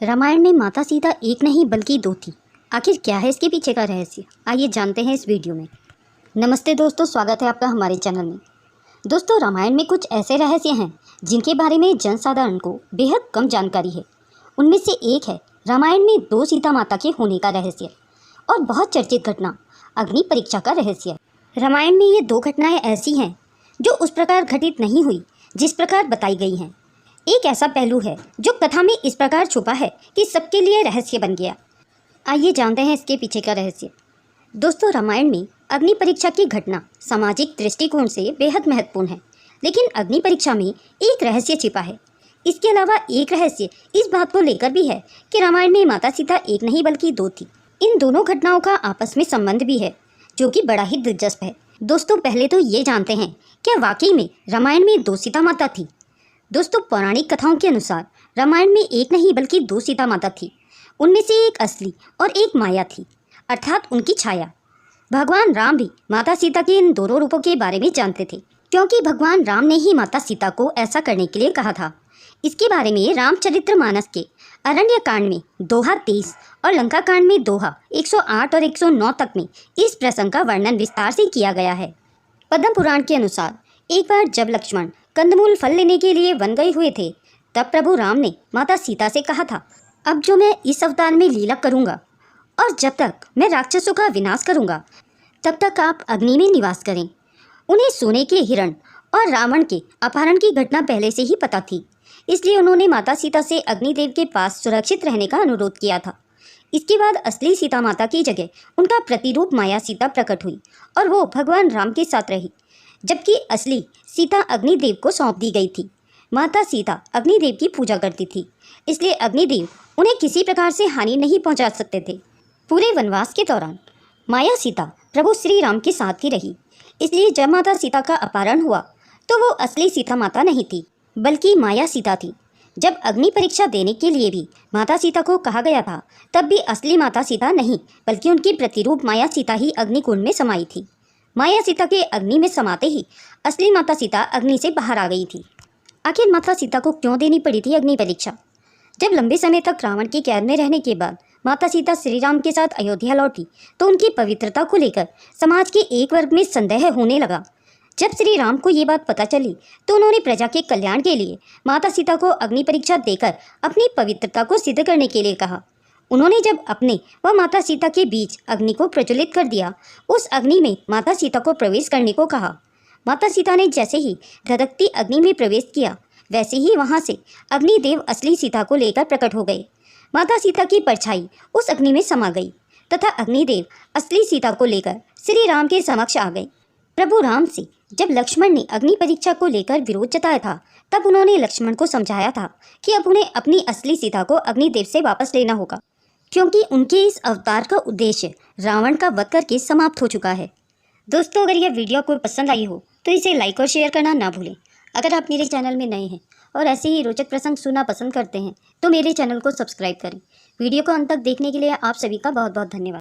रामायण में माता सीता एक नहीं बल्कि दो थी। आखिर क्या है इसके पीछे का रहस्य, आइए जानते हैं इस वीडियो में। नमस्ते दोस्तों, स्वागत है आपका हमारे चैनल में। दोस्तों, रामायण में कुछ ऐसे रहस्य हैं जिनके बारे में जनसाधारण को बेहद कम जानकारी है। उनमें से एक है रामायण में दो सीता माता के होने का रहस्य और बहुत चर्चित घटना अग्नि परीक्षा का रहस्य। रामायण में ये दो घटनाएं ऐसी हैं जो उस प्रकार घटित नहीं हुई जिस प्रकार बताई गई हैं। एक ऐसा पहलू है जो कथा में इस प्रकार छुपा है कि सबके लिए रहस्य बन गया। आइए जानते हैं इसके पीछे का रहस्य। दोस्तों, रामायण में अग्नि परीक्षा की घटना सामाजिक दृष्टिकोण से बेहद महत्वपूर्ण है, लेकिन अग्नि परीक्षा में एक रहस्य छिपा है। इसके अलावा एक रहस्य इस बात को लेकर भी है कि रामायण में माता सीता एक नहीं बल्कि दो थी। इन दोनों घटनाओं का आपस में संबंध भी है, जो कि बड़ा ही दिलचस्प है। दोस्तों, पहले तो ये जानते हैं क्या वाकई में रामायण में दो सीता माता थी। दोस्तों, पौराणिक कथाओं के अनुसार रामायण में एक नहीं बल्कि दो सीता माता थी। उनमें से एक असली और एक माया थी, अर्थात उनकी छाया। भगवान राम भी माता सीता के इन दोनों रूपों के बारे में जानते थे, क्योंकि भगवान राम ने ही माता सीता को ऐसा करने के लिए कहा था। इसके बारे में रामचरितमानस के अरण्य कांड में दोहा 23 और लंका कांड में दोहा 108 और 109 तक में इस प्रसंग का वर्णन विस्तार से किया गया है। पद्म पुराण के अनुसार एक बार जब लक्ष्मण कंदमूल फल लेने के लिए वन गए हुए थे, तब प्रभु राम ने माता सीता से कहा था, अब जो मैं इस अवतार में लीला करूंगा और जब तक मैं राक्षसों का विनाश करूंगा, तब तक आप अग्नि में निवास करें। उन्हें सोने के हिरण और रावण के अपहरण की घटना पहले से ही पता थी, इसलिए उन्होंने माता सीता से अग्निदेव के पास सुरक्षित रहने का अनुरोध किया था। इसके बाद असली सीता माता की जगह उनका प्रतिरूप माया सीता प्रकट हुई और वो भगवान राम के साथ रही, जबकि असली सीता अग्निदेव को सौंप दी गई थी। माता सीता अग्निदेव की पूजा करती थी, इसलिए अग्निदेव उन्हें किसी प्रकार से हानि नहीं पहुंचा सकते थे। पूरे वनवास के दौरान माया सीता प्रभु श्री राम के साथ ही रही, इसलिए जब माता सीता का अपहरण हुआ तो वो असली सीता माता नहीं थी, बल्कि माया सीता थी। जब अग्नि परीक्षा देने के लिए भी माता सीता को कहा गया था, तब भी असली माता सीता नहीं बल्कि उनकी प्रतिरूप माया सीता ही अग्निकुंड में समाई थी। माया सीता के अग्नि में समाते ही असली माता सीता अग्नि से बाहर आ गई थी। आखिर माता सीता को क्यों देनी पड़ी थी अग्नि परीक्षा? जब लंबे समय तक रावण की कैद में रहने के बाद माता सीता श्री राम के साथ अयोध्या लौटी, तो उनकी पवित्रता को लेकर समाज के एक वर्ग में संदेह होने लगा। जब श्री राम को ये बात पता चली, तो उन्होंने प्रजा के कल्याण के लिए माता सीता को अग्नि परीक्षा देकर अपनी पवित्रता को सिद्ध करने के लिए कहा। उन्होंने जब अपने व माता सीता के बीच अग्नि को प्रज्वलित कर दिया, उस अग्नि में माता सीता को प्रवेश करने को कहा। माता सीता ने जैसे ही धधकती अग्नि में प्रवेश किया, वैसे ही वहां से अग्निदेव असली सीता को लेकर प्रकट हो गए। माता सीता की परछाई उस अग्नि में समा गई तथा अग्निदेव असली सीता को लेकर श्री राम के समक्ष आ गए। प्रभु राम से जब लक्ष्मण ने अग्नि परीक्षा को लेकर विरोध जताया था, तब उन्होंने लक्ष्मण को समझाया था कि अब उन्हें अपनी असली सीता को अग्निदेव से वापस लेना होगा, क्योंकि उनके इस अवतार का उद्देश्य रावण का वध करके समाप्त हो चुका है। दोस्तों, अगर यह वीडियो आपको पसंद आई हो तो इसे लाइक और शेयर करना ना भूलें। अगर आप मेरे चैनल में नए हैं और ऐसे ही रोचक प्रसंग सुनना पसंद करते हैं, तो मेरे चैनल को सब्सक्राइब करें। वीडियो को अंत तक देखने के लिए आप सभी का बहुत बहुत धन्यवाद।